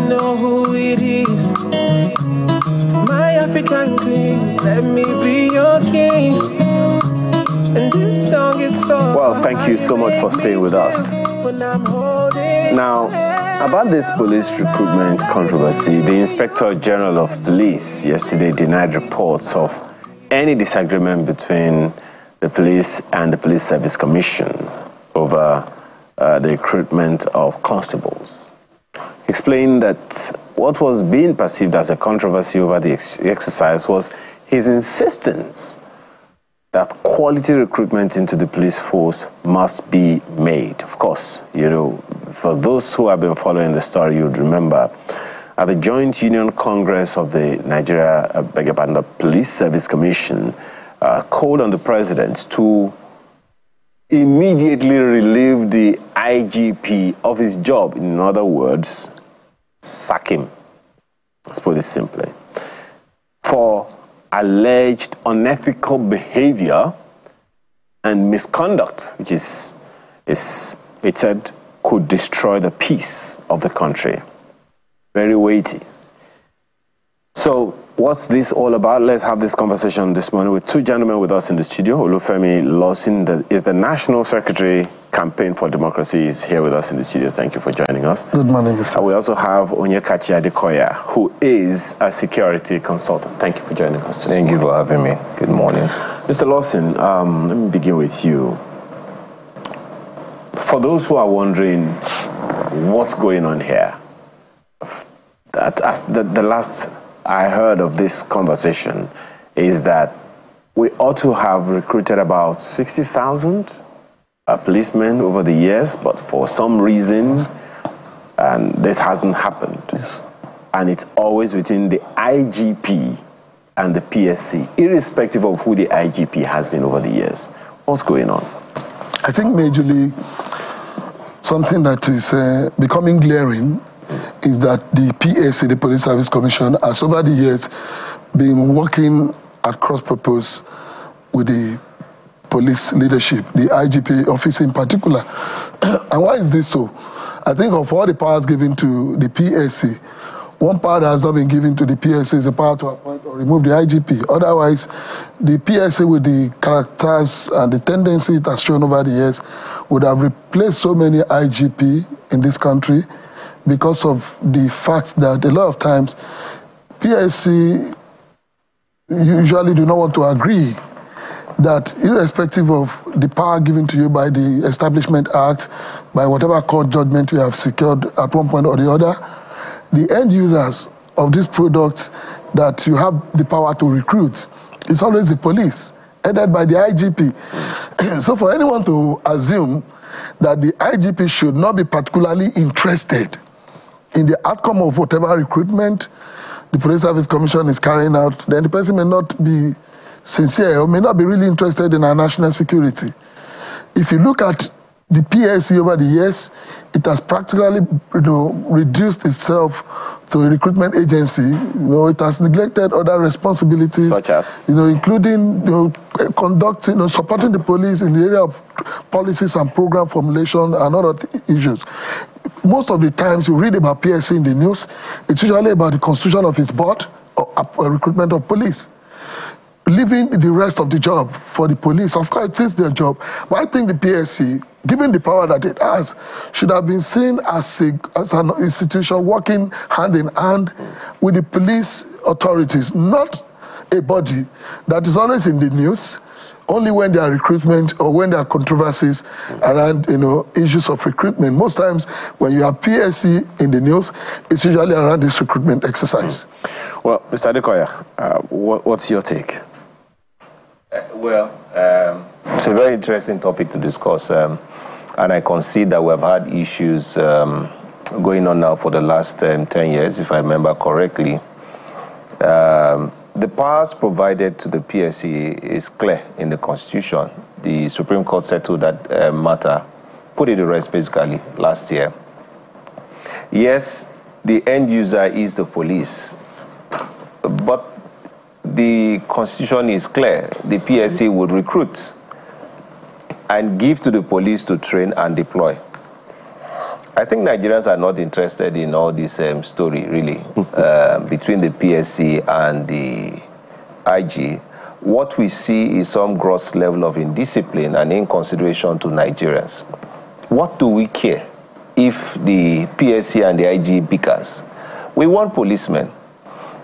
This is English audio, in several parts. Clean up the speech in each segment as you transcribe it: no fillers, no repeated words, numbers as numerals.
know who it is. My African queen, let me be your king. And this song is for. Well, thank you so much for staying with us. Now, about this police recruitment controversy, the Inspector General of Police yesterday denied reports of any disagreement between the police and the Police Service Commission over the recruitment of constables. He explained that what was being perceived as a controversy over the exercise was his insistence that quality recruitment into the police force must be made. Of course, you know, for those who have been following the story, you'd remember at the Joint Union Congress of the the Police Service Commission called on the president to immediately relieve the IGP of his job. In other words, sack him. Let's put it simply. For alleged unethical behavior and misconduct, which is it said could destroy the peace of the country. Very weighty. So what's this all about? Let's have this conversation this morning with two gentlemen with us in the studio. Olufemi Lawson is the National Secretary, Campaign for Democracy, is here with us in the studio. Thank you for joining us. Good morning, Mr. And we also have Onyekachi Adekoya, who is a security consultant. Thank you for joining us today. Thank you for having me. Good morning. Mr. Lawson, let me begin with you. For those who are wondering what's going on here, the last I heard of this conversation is that we ought to have recruited about 60,000 policemen over the years, but for some reason, and this hasn't happened. Yes. And it's always between the IGP and the PSC, irrespective of who the IGP has been over the years. What's going on? I think majorly something that is becoming glaring is that the PSC, the Police Service Commission, has over the years been working at cross purpose with the police leadership, the IGP office in particular. And why is this so? I think of all the powers given to the PSC, one power that has not been given to the PSC is the power to appoint or remove the IGP. Otherwise, the PSC, with the characters and the tendency it has shown over the years, would have replaced so many IGP in this country because of the fact that a lot of times PSC usually do not want to agree that irrespective of the power given to you by the Establishment Act, by whatever court judgment you have secured at one point or the other, the end users of this product that you have the power to recruit is always the police, headed by the IGP. So for anyone to assume that the IGP should not be particularly interested in the outcome of whatever recruitment the Police Service Commission is carrying out, then the person may not be sincere or may not be really interested in our national security. If you look at the PSC over the years, it has practically reduced itself to a recruitment agency. It has neglected other responsibilities, such as including conducting, supporting the police in the area of policies and program formulation and other issues. Most of the times you read about PSC in the news, it's usually about the constitution of its board or recruitment of police, leaving the rest of the job for the police. Of course, it is their job. But I think the PSC, given the power that it has, should have been seen as an institution working hand in hand with the police authorities, not a body that is always in the news only when there are recruitment or when there are controversies around issues of recruitment. Most times when you have PSC in the news, it's usually around this recruitment exercise. Well, Mr. Adekoya, what's your take? It's a very interesting topic to discuss, and I concede that we have had issues going on now for the last 10 years, if I remember correctly. The powers provided to the PSC is clear in the Constitution. The Supreme Court settled that matter, put it to rest basically last year. Yes, the end user is the police, but the Constitution is clear. The PSC would recruit and give to the police to train and deploy. I think Nigerians are not interested in all this story, really, between the PSC and the IG. What we see is some gross level of indiscipline and inconsideration to Nigerians. What do we care if the PSC and the IG bickers? We want policemen.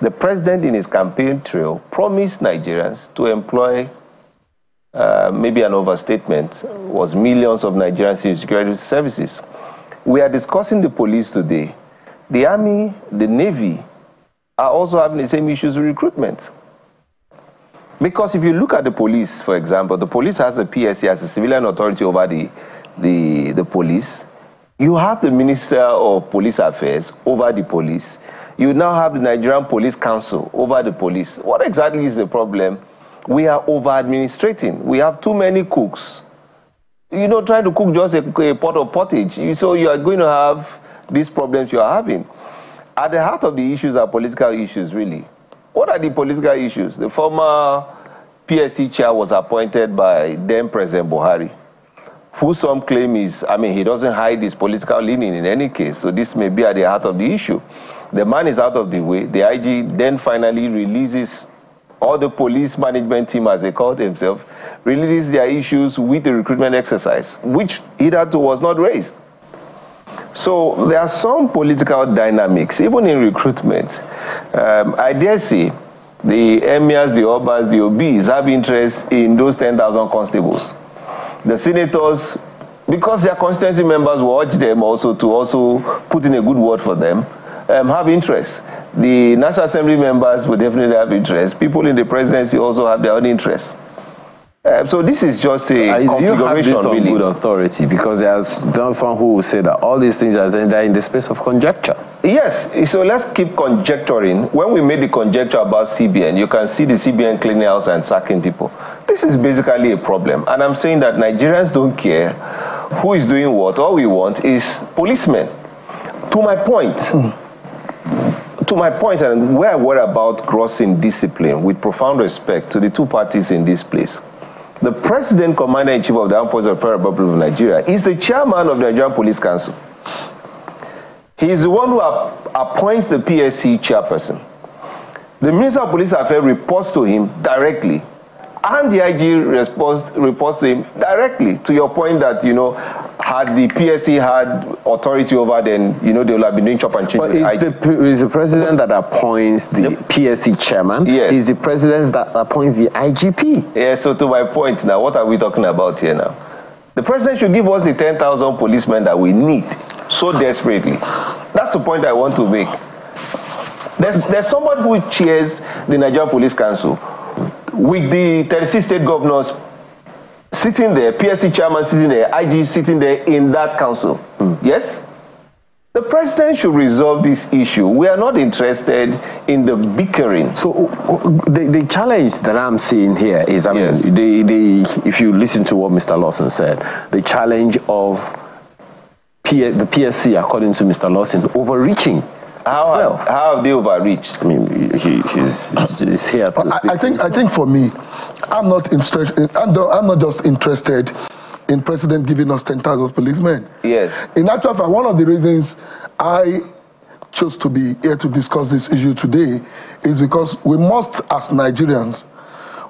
The president in his campaign trail promised Nigerians to employ, maybe an overstatement, was millions of Nigerians in security services. We are discussing the police today. The army, the navy are also having the same issues with recruitment. Because if you look at the police, for example, the police has the PSC as a civilian authority over the police. You have the Minister of Police Affairs over the police. You now have the Nigerian Police Council over the police. What exactly is the problem? We are over-administrating. We have too many cooks. You know, trying to cook just a pot of pottage. So you are going to have these problems you are having. At the heart of the issues are political issues, really. What are the political issues? The former PSC chair was appointed by then President Buhari, who some claim is, he doesn't hide his political leaning in any case. So this may be at the heart of the issue. The man is out of the way. The IG then finally releases, all the police management team, as they call themselves, releases their issues with the recruitment exercise, which hitherto was not raised. So there are some political dynamics, even in recruitment. I dare say the emirs, the obas, the OBs have interest in those 10,000 constables. The senators, because their constituency members will urge them also to also put in a good word for them, have interest. The National Assembly members will definitely have interest. People in the presidency also have their own interest. So this is just a configuration, really. Good authority, because there's some who will say that all these things are in the space of conjecture. Yes, so let's keep conjecturing. When we made the conjecture about CBN, you can see the CBN cleaning house and sacking people. This is basically a problem. And I'm saying that Nigerians don't care who is doing what. All we want is policemen. To my point, and where I worry about gross indiscipline, with profound respect to the two parties in this place, the President, Commander-in-Chief of the Armed Forces of the Federal Republic of Nigeria, is the chairman of the Nigerian Police Council. He is the one who appoints the PSC chairperson. The Minister of Police Affairs reports to him directly, and the IG reports to him directly, to your point that, had the PSC had authority over, then, they would have been doing chop and change. But it's the president that appoints the PSC chairman. Yes. It's the president that appoints the IGP. Yes, so to my point now, what are we talking about here now? The president should give us the 10,000 policemen that we need so desperately. That's the point I want to make. There's somebody who chairs the Nigerian Police Council with the 36 state governors sitting there, PSC chairman sitting there, IG sitting there in that council. Yes? The president should resolve this issue. We are not interested in the bickering. So the challenge that I'm seeing here is, Yes. if you listen to what Mr. Lawson said, the challenge of the PSC, according to Mr. Lawson, overreaching. How have they overreached? He's here to speak. I think for me, I'm not just interested in President giving us 10,000 policemen. Yes. In actual fact, one of the reasons I chose to be here to discuss this issue today is because we must, as Nigerians,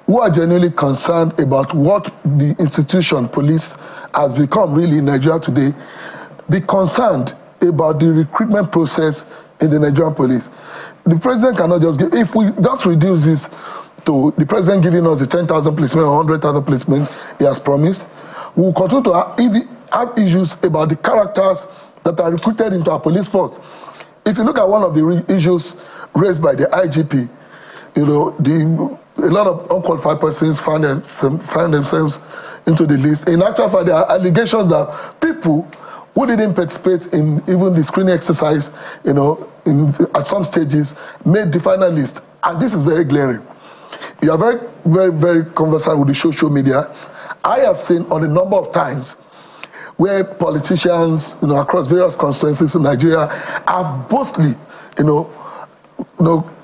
who are genuinely concerned about what the institution police has become really in Nigeria today, be concerned about the recruitment process in the Nigerian police. The president cannot just give, if we just reduce this to the president giving us the 10,000 policemen or 100,000 policemen he has promised, we will continue to have issues about the characters that are recruited into our police force. If you look at one of the issues raised by the IGP, a lot of unqualified persons find themselves into the list. In actual fact, there are allegations that people who didn't participate in even the screening exercise, at some stages, made the final list. And this is very glaring. You are very, very, very conversant with the social media. I have seen on a number of times where politicians, across various constituencies in Nigeria have boastfully,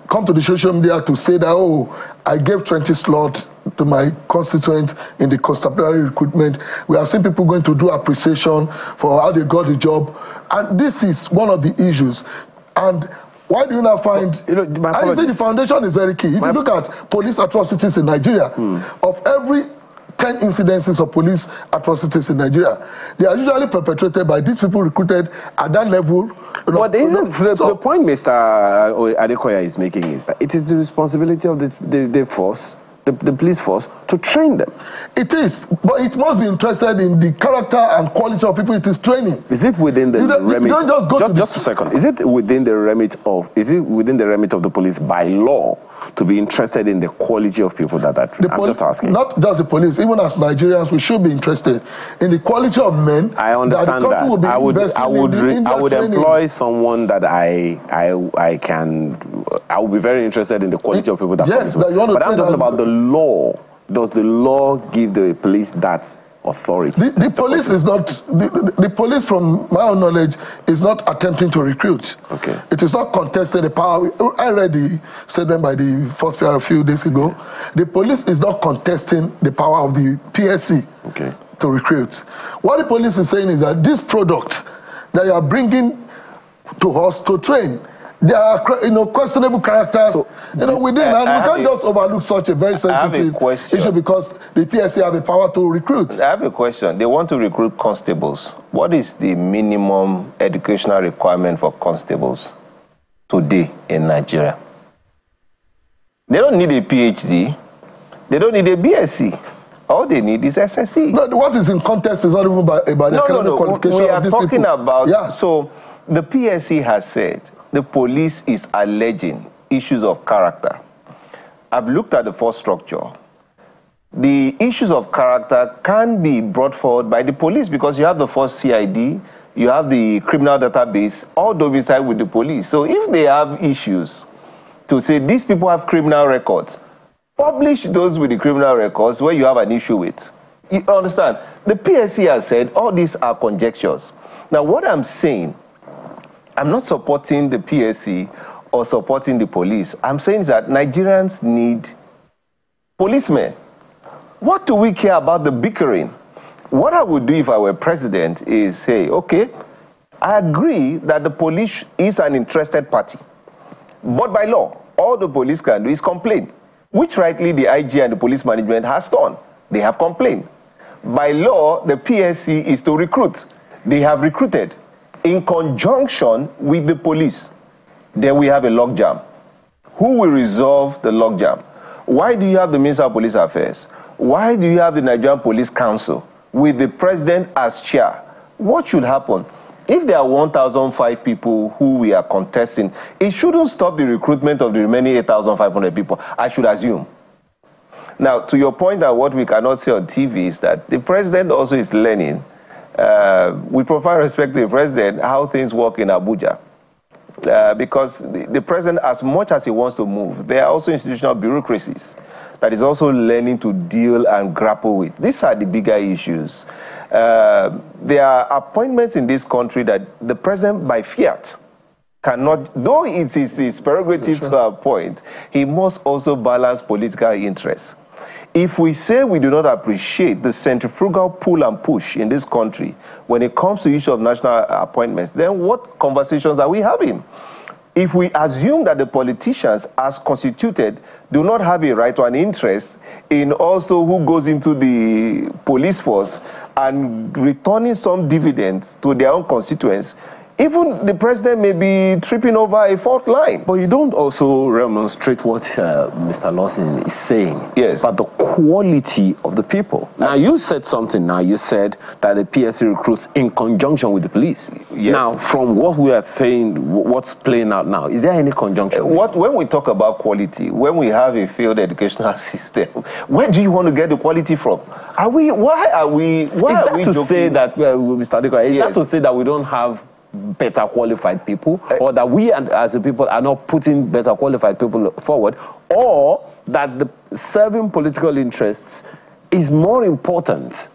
come to the social media to say that, oh, I gave 20 slots to my constituent in the constabulary recruitment. We have seen people going to do appreciation for how they got the job. And this is one of the issues. And why do you not find... I say the foundation is very key. If you look at police atrocities in Nigeria, of every 10 incidences of police atrocities in Nigeria, they are usually perpetrated by these people recruited at that level. But the point Mr. Adekoya is making is that it is the responsibility of the force, the police force, to train them. It is, but it must be interested in the character and quality of people it is training. Is it within the remit? You don't just go just a second. Is it within the remit of the police by law to be interested in the quality of people that are trained? I'm just asking. Not just the police. Even as Nigerians, we should be interested in the quality of men. I understand that. I would employ someone that I would be very interested in the quality of people that. Yes, that you want to. But I'm talking about the law. Does the law give the police that authority? The police is not, the police, from my own knowledge, is not attempting to recruit. Okay. It is not contesting the power. I read the statement by the first PR a few days ago. The police is not contesting the power of the PSC to recruit. What the police is saying is that this product that you are bringing to us to train, there are, questionable characters, within, and we can't just overlook such a very sensitive issue because the PSC have the power to recruit. I have a question. They want to recruit constables. What is the minimum educational requirement for constables today in Nigeria? They don't need a PhD. They don't need a BSc. All they need is SSC. No, what is in contest is not even about the academic qualification we of these talking people. About, so the PSC has said the police is alleging issues of character. I've looked at the force structure. The issues of character can be brought forward by the police because you have the force CID, you have the criminal database, all domiciled with the police. So if they have issues to say these people have criminal records, publish those with the criminal records where you have an issue with. You understand? The PSC has said all these are conjectures. Now what I'm saying, I'm not supporting the PSC or supporting the police. I'm saying that Nigerians need policemen. What do we care about the bickering? What I would do if I were president is say, okay, I agree that the police is an interested party. But by law, all the police can do is complain, which rightly the IG and the police management has done. They have complained. By law, the PSC is to recruit. They have recruited in conjunction with the police. Then we have a logjam. Who will resolve the logjam? Why do you have the Minister of Police Affairs? Why do you have the Nigerian Police Council with the president as chair? What should happen? If there are 1,005 people who we are contesting, it shouldn't stop the recruitment of the remaining 8,500 people, I should assume. Now, to your point that what we cannot say on TV is that the president also is learning. We provide respect to the president, how things work in Abuja. Because the president, as much as he wants to move, there are also institutional bureaucracies that is also learning to deal and grapple with. These are the bigger issues. There are appointments in this country that the president, by fiat, cannot, though it is his prerogative to appoint, he must also balance political interests. If we say we do not appreciate the centrifugal pull and push in this country when it comes to the issue of national appointments, then what conversations are we having? If we assume that the politicians, as constituted, do not have a right or an interest in also who goes into the police force and returning some dividends to their own constituents, even the president may be tripping over a fault line. But you don't also demonstrate what Mr. Lawson is saying. Yes. But the quality of the people. Now, you said something now. You said that the PSC recruits in conjunction with the police. Yes. Now, from what we are saying, what's playing out now, is there any conjunction? When we talk about quality, when we have a failed educational system, where do you want to get the quality from? Why are we to say that, Mr. Adekoya, is that to say that we don't have better qualified people, or that we as a people are not putting better qualified people forward, or that the serving political interests is more important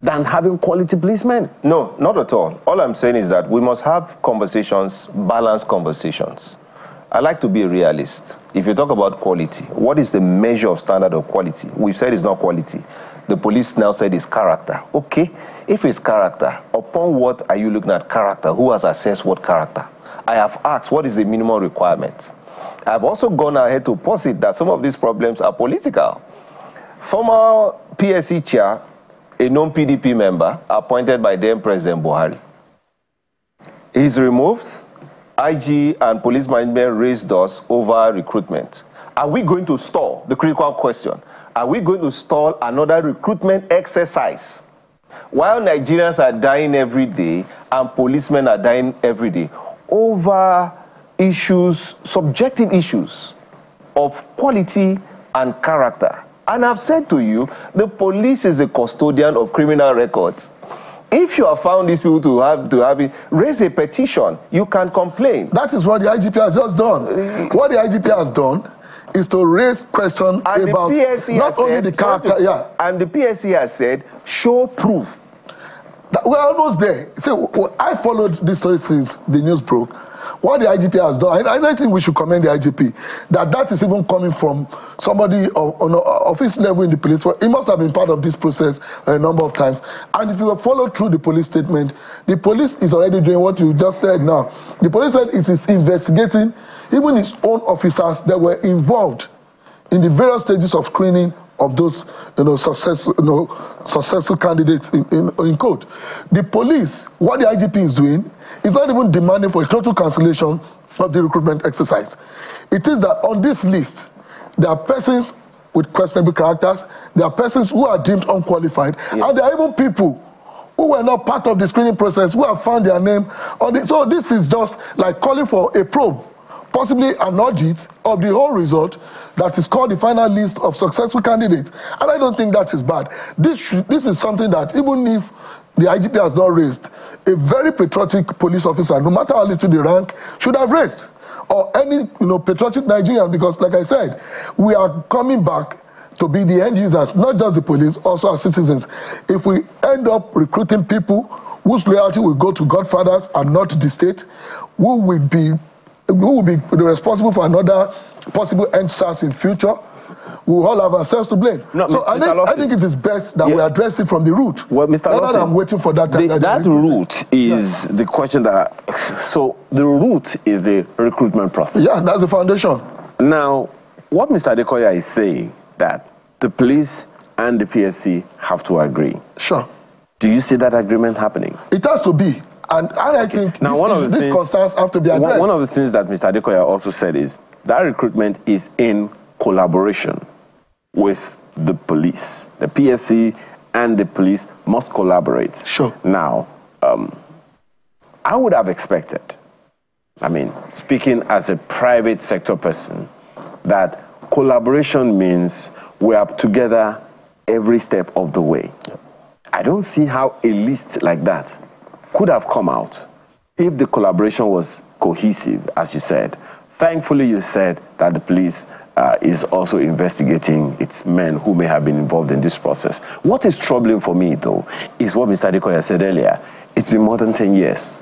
than having quality policemen? No, not at all. All I'm saying is that we must have conversations, balanced conversations. I like to be a realist. If you talk about quality, what is the measure of standard of quality? We've said it's not quality. The police now said it's character. Okay, if it's character, upon what are you looking at character? Who has assessed what character? I have asked, what is the minimum requirement? I've also gone ahead to posit that some of these problems are political. Former PSC chair, a non-PDP member, appointed by then President Buhari. He's removed. IG and police management raised us over recruitment. Are we going to stall? The critical question. Are we going to stall another recruitment exercise? While Nigerians are dying every day and policemen are dying every day over issues, subjective issues of quality and character. And I've said to you, the police is the custodian of criminal records. If you have found these people to have it, raise a petition. You can complain. That is what the IGP has just done. What the IGP has done is to raise questions about not only the character. And the PSC has said, show proof. We're almost there. So I followed this story since the news broke. What the IGP has done, I think we should commend the IGP, that is even coming from somebody of his level in the police. Well, he must have been part of this process a number of times. And if you follow through the police statement, the police is already doing what you just said now. The police said it is investigating even its own officers that were involved in the various stages of screening of those successful candidates in court. The police, what the IGP is doing, is not even demanding for a total cancellation of the recruitment exercise. It is that on this list, there are persons with questionable characters, there are persons who are deemed unqualified, and there are even people who were not part of the screening process, who have found their name on it. So this is just like calling for a probe, possibly an audit of the whole result that is called the final list of successful candidates. And I don't think that is bad. This is something that even if the IGP has not raised, a very patriotic police officer, no matter how little the rank, should have raised. Or any patriotic Nigerian, because like I said, we are coming back to be the end users, not just the police, also our citizens. If we end up recruiting people whose loyalty will go to godfathers and not the state, who will be responsible for another possible EndSARS in future, we will all have ourselves to blame. No, so I think it is best that we address it from the root. Well, Mr. Rather than waiting for that. That root is the question that... So the root is the recruitment process. Yeah, that's the foundation. Now, what Mr. Adekoya is saying, that the police and the PSC have to agree. Sure. Do you see that agreement happening? It has to be. And I think now, these concerns have to be addressed. One of the things that Mr. Adekoya also said is that recruitment is in collaboration with the police. The PSC and the police must collaborate. Sure. Now, I would have expected, speaking as a private sector person, that collaboration means we are together every step of the way. I don't see how a list like that could have come out if the collaboration was cohesive, as you said. Thankfully, you said that the police is also investigating its men who may have been involved in this process. What is troubling for me, though, is what Mr. Adekoya said earlier. It's been more than 10 years.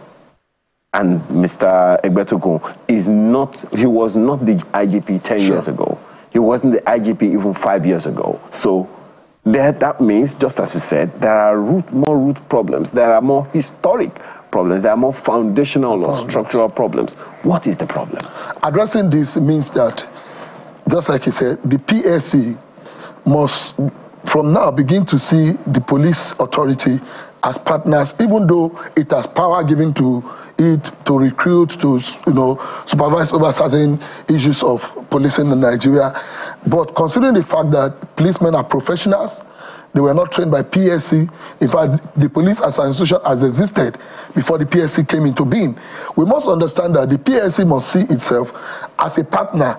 And Mr. Egbetokun was not the IGP 10 years ago. He wasn't the IGP even 5 years ago. So that means, just as you said, there are more root problems. There are more historic problems. There are more foundational or structural problems. What is the problem? Addressing this means that, just like you said, the PSC must, from now, begin to see the police authority as partners, even though it has power given to it to recruit, to supervise over certain issues of policing in Nigeria. But considering the fact that policemen are professionals, they were not trained by PSC. In fact, the police as an institution has existed before the PSC came into being. We must understand that the PSC must see itself as a partner,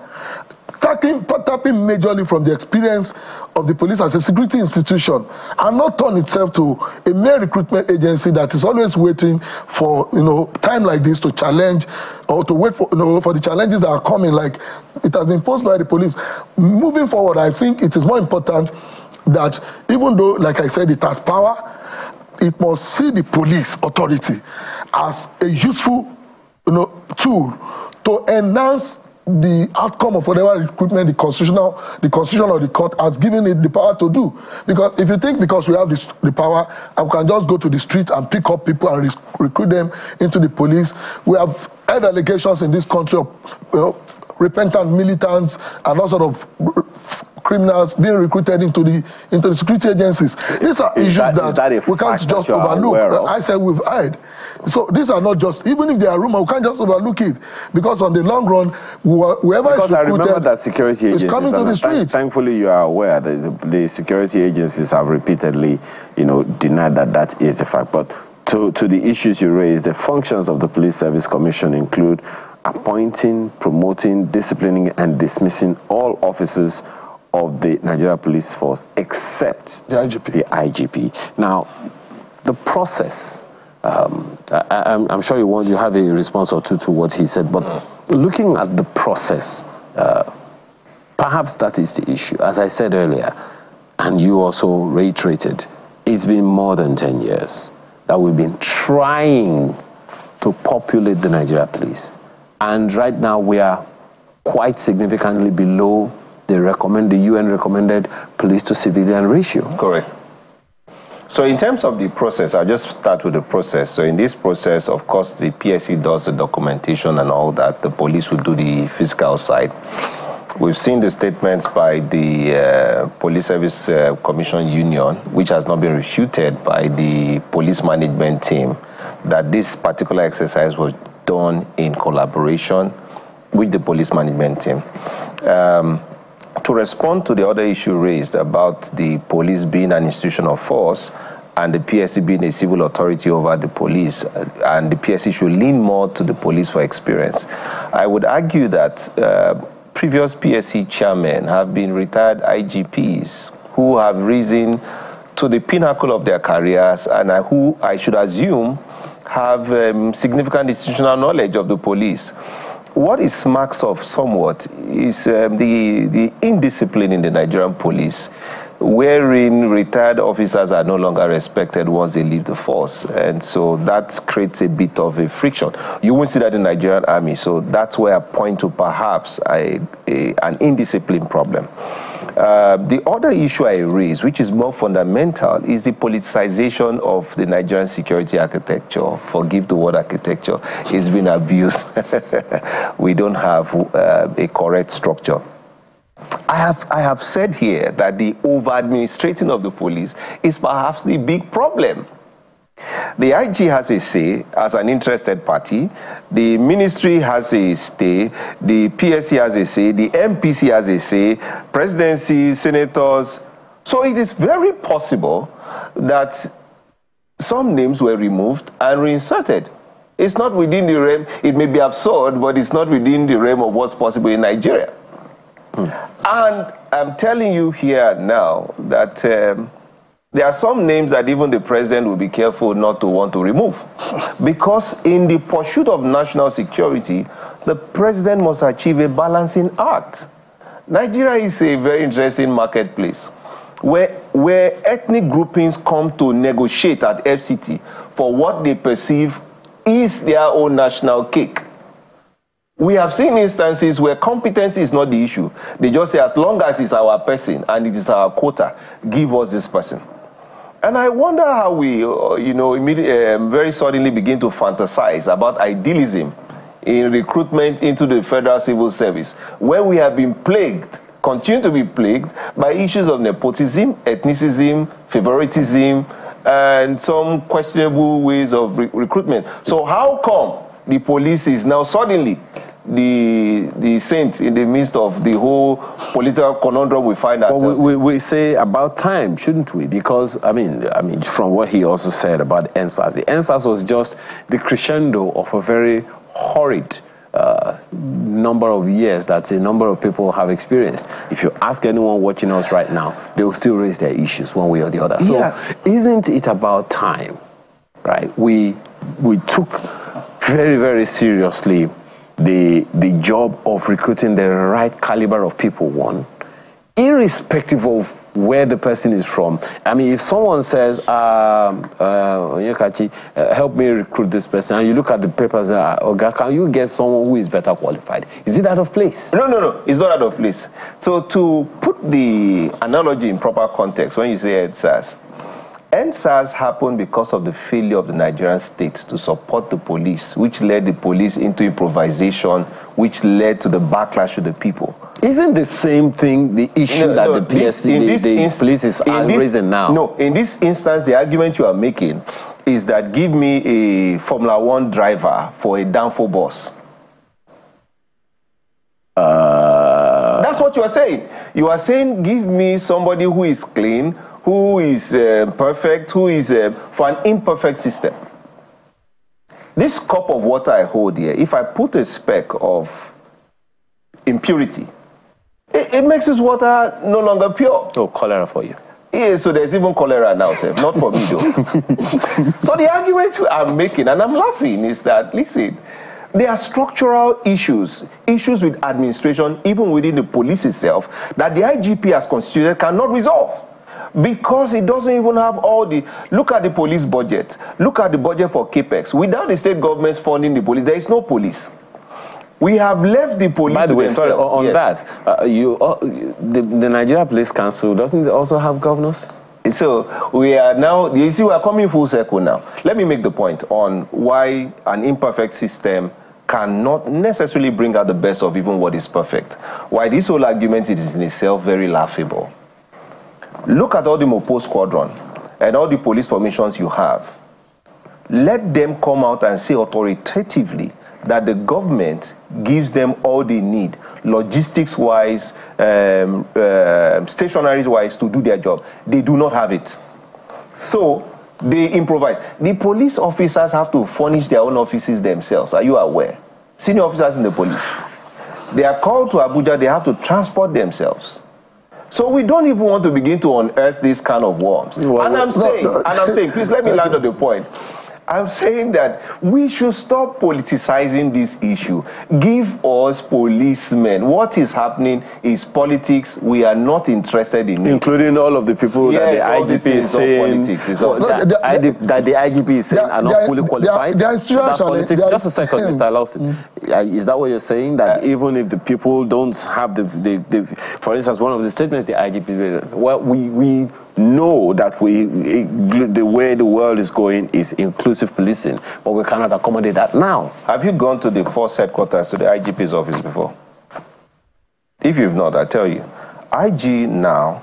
tapping majorly from the experience of the police as a security institution, and not turn itself to a mere recruitment agency that is always waiting for time like this to challenge or to wait for for the challenges that are coming, like it has been posed by the police. Moving forward, I think it is more important that even though, like I said, it has power, it must see the police authority as a useful tool to enhance the outcome of whatever recruitment the constitution or the court has given it the power to do. Because if you think because we have the power and we can just go to the street and pick up people and recruit them into the police, we have had allegations in this country of repentant militants and all sort of criminals being recruited into the security agencies. These are issues that we can't just overlook. I said we've had. So these are not just, even if they are rumors, we can't just overlook it, because on the long run, whoever is recruited, I remember that security agencies is coming to the streets. Thankfully, you are aware that the security agencies have repeatedly, denied that is the fact. But to the issues you raised, the functions of the Police Service Commission include appointing, promoting, disciplining, and dismissing all officers of the Nigeria Police Force except the IGP. Now, the process. I'm sure you have a response or two to what he said, but looking at the process, perhaps that is the issue. As I said earlier, and you also reiterated, it's been more than 10 years that we've been trying to populate the Nigeria Police. And right now we are quite significantly below the UN recommended police to civilian ratio. Correct. So in terms of the process, I'll just start with the process. So in this process, of course, the PSC does the documentation and all that. The police will do the physical side. We've seen the statements by the Police Service Commission Union, which has not been refuted by the police management team, that this particular exercise was done in collaboration with the police management team. To respond to the other issue raised about the police being an institution of force and the PSC being a civil authority over the police, and the PSC should lean more to the police for experience, I would argue that previous PSC chairmen have been retired IGPs who have risen to the pinnacle of their careers and who I should assume have significant institutional knowledge of the police. What is marks of somewhat is the indiscipline in the Nigerian police, wherein retired officers are no longer respected once they leave the force. And so that creates a bit of a friction. You won't see that in the Nigerian army. So that's where I point to perhaps an indiscipline problem. The other issue I raise, which is more fundamental, is the politicization of the Nigerian security architecture. Forgive the word architecture. It's been abused. We don't have a correct structure. I have said here that the over-administrating of the police is perhaps the big problem. The IG has a say as an interested party, the ministry has a say, the PSC has a say, the MPC has a say, presidency, senators. So it is very possible that some names were removed and reinserted. It's not within the realm, it may be absurd, but it's not within the realm of what's possible in Nigeria. And I'm telling you here now that there are some names that even the president will be careful not to want to remove. Because in the pursuit of national security, the president must achieve a balancing act. Nigeria is a very interesting marketplace where ethnic groupings come to negotiate at FCT for what they perceive is their own national cake. We have seen instances where competency is not the issue. They just say, as long as it's our person and it is our quota, give us this person. And I wonder how we, very suddenly begin to fantasize about idealism in recruitment into the federal civil service, where we have been plagued, continue to be plagued by issues of nepotism, ethnicism, favoritism, and some questionable ways of recruitment. So how come the police is now suddenly the saint in the midst of the whole political conundrum we find ourselves? Well, we say about time, shouldn't we? Because I mean, from what he also said about NSAS, the NSAS was just the crescendo of a very horrid number of years that a number of people have experienced. If you ask anyone watching us right now, they will still raise their issues one way or the other. So isn't it about time, right? We took very, very seriously the job of recruiting the right caliber of people, one, irrespective of where the person is from. I mean, if someone says, help me recruit this person, and you look at the papers, can you get someone who is better qualified? Is it out of place? No, it's not out of place. So to put the analogy in proper context, when you say EndSARS happened because of the failure of the Nigerian state to support the police, which led the police into improvisation, which led to the backlash of the people. Isn't the same thing the issue that the police is raising now? No, in this instance, the argument you are making is that give me a Formula 1 driver for a downfall boss. That's what you are saying. You are saying give me somebody who is clean, who is perfect, who is for an imperfect system. This cup of water I hold here, if I put a speck of impurity, it makes this water no longer pure. Oh, cholera for you. Yeah, so there's even cholera now, sir. Not for me, though. So the argument I'm making, and I'm laughing, is that, listen, there are structural issues with administration, even within the police itself, that the IGP as constituted cannot resolve. Because it doesn't even have all the... Look at the police budget. Look at the budget for CAPEX. Without the state governments funding the police, there is no police. We have left the police. By the way, themselves. sorry, on that, the Nigeria Police Council, doesn't it also have governors? So we are now, you see, we are coming full circle now. Let me make the point on why an imperfect system cannot necessarily bring out the best of even what is perfect. Why this whole argument is in itself very laughable. Look at all the Mopo squadron and all the police formations you have. Let them come out and say authoritatively that the government gives them all they need, logistics-wise, stationaries-wise, to do their job. They do not have it. So they improvise. The police officers have to furnish their own offices themselves. Are you aware? Senior officers in the police. They are called to Abuja, they have to transport themselves. So we don't even want to begin to unearth this kind of worms. Well, and I'm saying, please let me land on the point. I'm saying that we should stop politicizing this issue. Give us policemen. What is happening is politics. We are not interested in it. Including all of the people that the IGP is saying that the IGP is saying are not fully qualified. Just a second, Mr. Lawson. Is that what you're saying? That even if the people don't have for instance, one of the statements the IGP, well, we know that the way the world is going is inclusive policing, but we cannot accommodate that now. Have you gone to the force headquarters, to the IGP's office before? If you've not, I tell you, IG now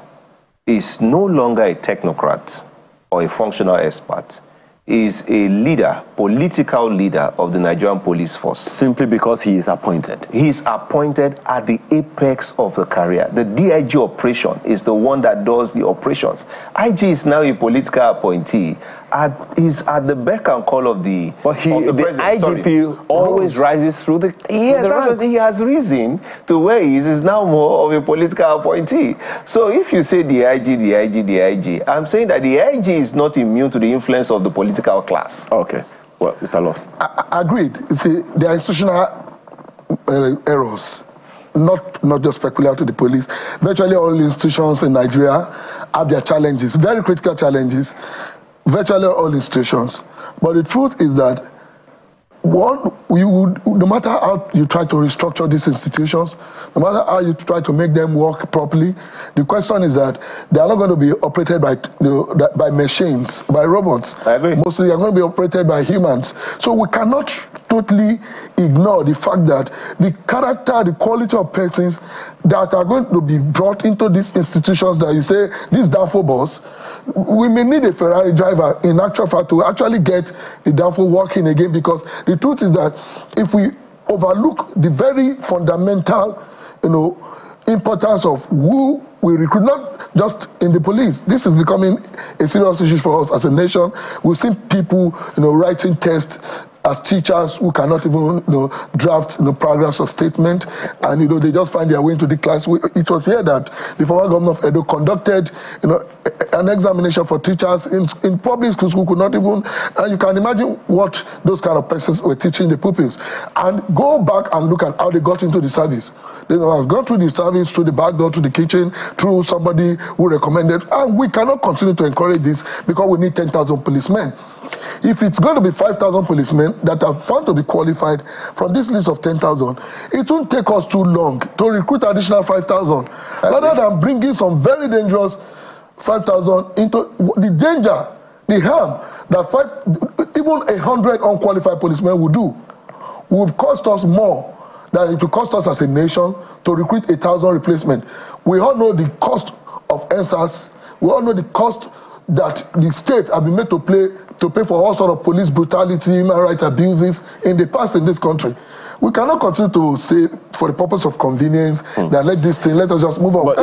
is no longer a technocrat or a functional expert. Is a leader, political leader of the Nigerian police force. Simply because he is appointed. He is appointed at the apex of the career. The DIG operation is the one that does the operations. IG is now a political appointee. Is at the beck and call of the president. The IGP always rises through the Yes, he has risen to where he is now more of a political appointee. So if you say the IG, I'm saying that the IG is not immune to the influence of the political class. Okay. Well, Mr. Loss. Agreed. You see, there are institutional errors, not just peculiar to the police. Virtually all institutions in Nigeria have their challenges, very critical challenges. Virtually all institutions. But the truth is that no matter how you try to restructure these institutions, no matter how you try to make them work properly, the question is that they are not going to be operated by machines, by robots. I agree. Mostly they are going to be operated by humans. So we cannot totally ignore the fact that the character, the quality of persons that are going to be brought into these institutions that you say, this downfall boss, we may need a Ferrari driver in actual fact to actually get the downfall working again, because the truth is that if we overlook the very fundamental, importance of who we recruit, not just in the police. This is becoming a serious issue for us as a nation. We've seen people, writing tests as teachers who cannot even draft paragraphs of statement, and they just find their way into the class. It was here that the former governor of Edo conducted an examination for teachers in public schools who could not even, and you can imagine what those kind of persons were teaching the pupils. And go back and look at how they got into the service. They have gone through the service, through the back door to the kitchen, through somebody who recommended. And we cannot continue to encourage this because we need 10,000 policemen. If it's going to be 5,000 policemen that are found to be qualified from this list of 10,000, it won't take us too long to recruit additional 5,000 rather than bringing some very dangerous 5,000 into the danger, the harm that even 100 unqualified policemen would do will cost us more than it will cost us as a nation to recruit 1,000 replacement. We all know the cost of NSAS. We all know the cost that the state have been made to pay for all sort of police brutality, human rights abuses in the past in this country. We cannot continue to say, for the purpose of convenience, that let us just move on. But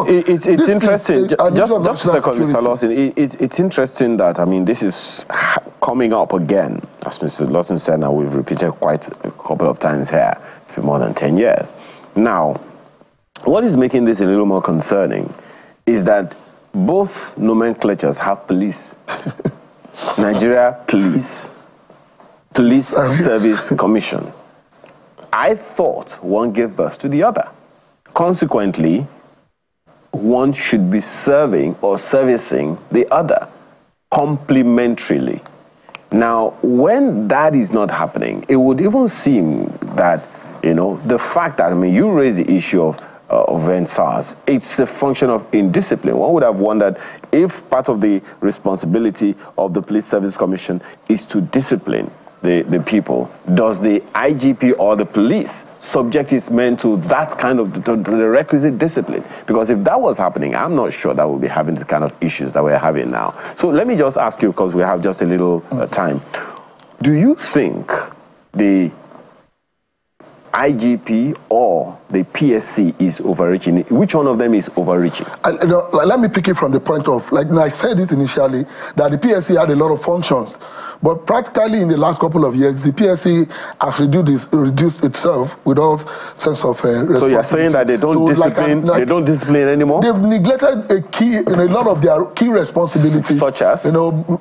it's interesting. Just a second, Mr. Lawson. It's interesting that, I mean, this is coming up again, as Mr. Lawson said, and we've repeated quite a couple of times here. It's been more than 10 years. Now, what is making this a little more concerning is that both nomenclatures have police. Nigeria Police Service Commission. I thought one gave birth to the other. Consequently, one should be serving or servicing the other complementarily. Now, when that is not happening, it would even seem that, the fact that, you raised the issue of NSAS, it's a function of indiscipline. One would have wondered if part of the responsibility of the Police Service Commission is to discipline the people. Does the IGP or the police subject its men to that kind of the requisite discipline? Because if that was happening, I'm not sure that we'll be having the kind of issues that we're having now. So let me just ask you, because we have just a little time. Do you think the IGP or the PSC is overreaching? Which one of them is overreaching? Let me pick it from the point of, like I said it initially, that the PSC had a lot of functions. But practically in the last couple of years, the PSC has reduced itself without sense of responsibility. So you're saying that they don't discipline, they don't discipline anymore? They've neglected a lot of their key responsibilities. Such as?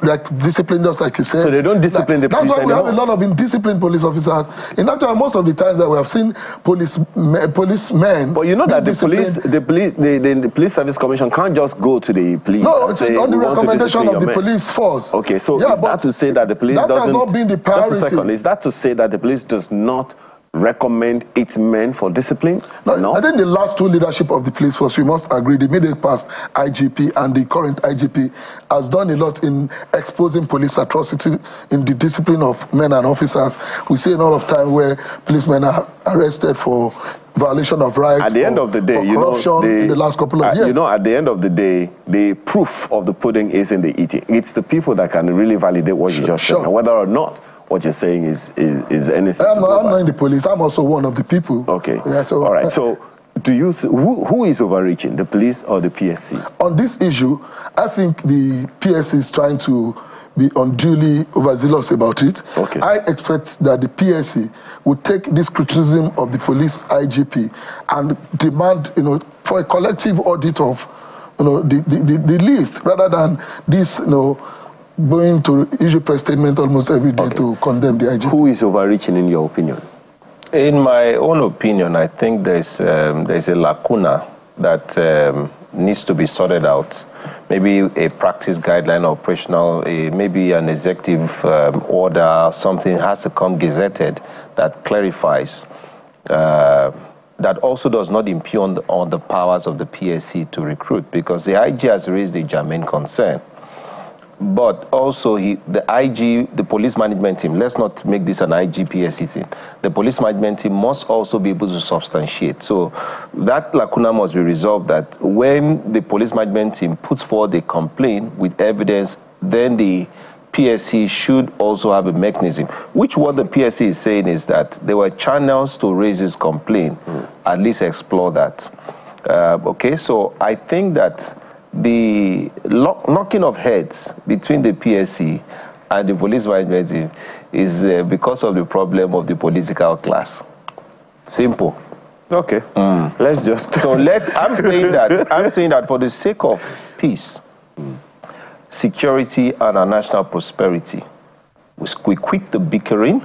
Like discipline, just like you said. So they don't discipline the police anymore? That's why we have a lot of indisciplined police officers. In fact, most of the times that we have seen policemen. But you know that the Police Service Commission can't just go to the police. No, it's on the recommendation of the police force. Okay, so is that to say that the police doesn't... That has not been the priority. Just a second. Is that to say that the police does not recommend its men for discipline? No. I think the last two leadership of the police force, we must agree, the immediate past IGP and the current IGP has done a lot in exposing police atrocity in the discipline of men and officers. We see a lot of time where policemen are arrested for violation of rights, at the end of the day, corruption in the last couple of years. At the end of the day, the proof of the pudding is in the eating. It's the people that can really validate what you just said, and whether or not what you're saying is anything. I'm not in the police. I'm also one of the people. Okay. Yeah, all right. So, do you who is overreaching, the police or the PSC? On this issue, I think the PSC is trying to be unduly overzealous about it. Okay. I expect that the PSC would take this criticism of the police IGP and demand, for a collective audit of, the list, rather than this, going to issue press statement almost every day to condemn the IGP. Who is overreaching in your opinion? In my own opinion, I think there's a lacuna that needs to be sorted out. Maybe a practice guideline, operational, maybe an executive order, something has to come gazetted that clarifies, that also does not impugn on the powers of the PSC to recruit, because the IG has raised a germane concern. But also the IG, the police management team, let's not make this an IG-PSC thing. The police management team must also be able to substantiate. So that lacuna must be resolved, that when the police management team puts forward a complaint with evidence, then the PSC should also have a mechanism, which what the PSC is saying is that there were channels to raise this complaint, at least explore that. Okay, so I think that the knocking of heads between the PSC and the police management team is because of the problem of the political class. Simple. Okay. Let's just... So I'm saying that for the sake of peace, security, and our national prosperity, we quit the bickering,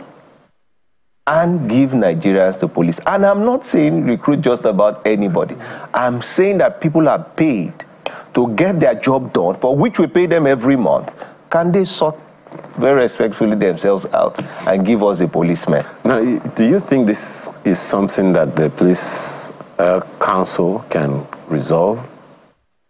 and give Nigerians the police. And I'm not saying recruit just about anybody. I'm saying that people are paid to get their job done, for which we pay them every month. Can they sort very respectfully themselves out and give us a policeman? Now, do you think this is something that the police council can resolve?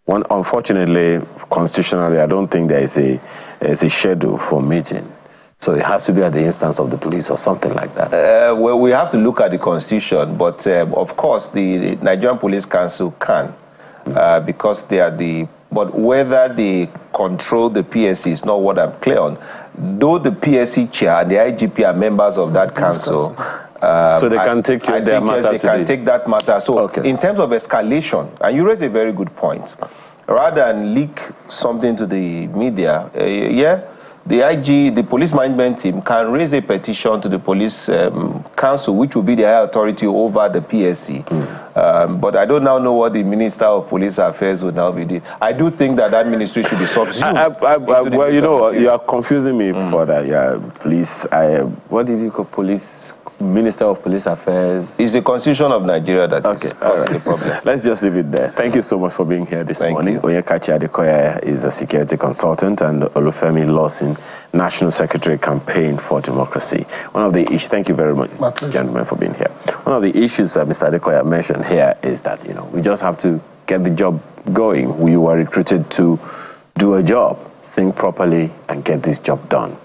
Unfortunately, constitutionally, I don't think there is a schedule for meeting. So it has to be at the instance of the police or something like that. Well, we have to look at the constitution, but of course the Nigerian Police Council can, because they are the, but whether they control the PSC is not what I'm clear on. Though the PSC chair and the IGP are members of that council, so they can take their matter. Yes, they can take that matter. So in terms of escalation, and you raise a very good point, rather than leak something to the media, the police management team can raise a petition to the police council, which will be the higher authority over the PSC. But I don't now know what the Minister of Police Affairs would now be doing. I do think that ministry should be subsumed. Well, you know, you are confusing me for that. Yeah, police. What did you call police? Minister of Police Affairs. It's the Constitution of Nigeria that is the problem. Let's just leave it there. Thank you so much for being here this morning. Onyekachi Adekoya is a security consultant, and Olufemi Lawson, National Secretary Campaign for Democracy. One of the issues, thank you very much, gentlemen, for being here. One of the issues that Mr. Adekoya mentioned here is that, you know, we just have to get the job going. We were recruited to do a job, think properly, and get this job done.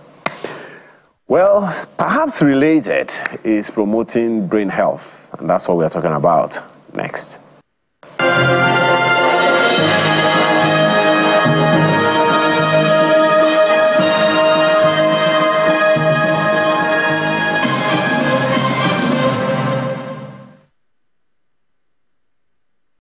Well, perhaps related is promoting brain health, and that's what we are talking about next.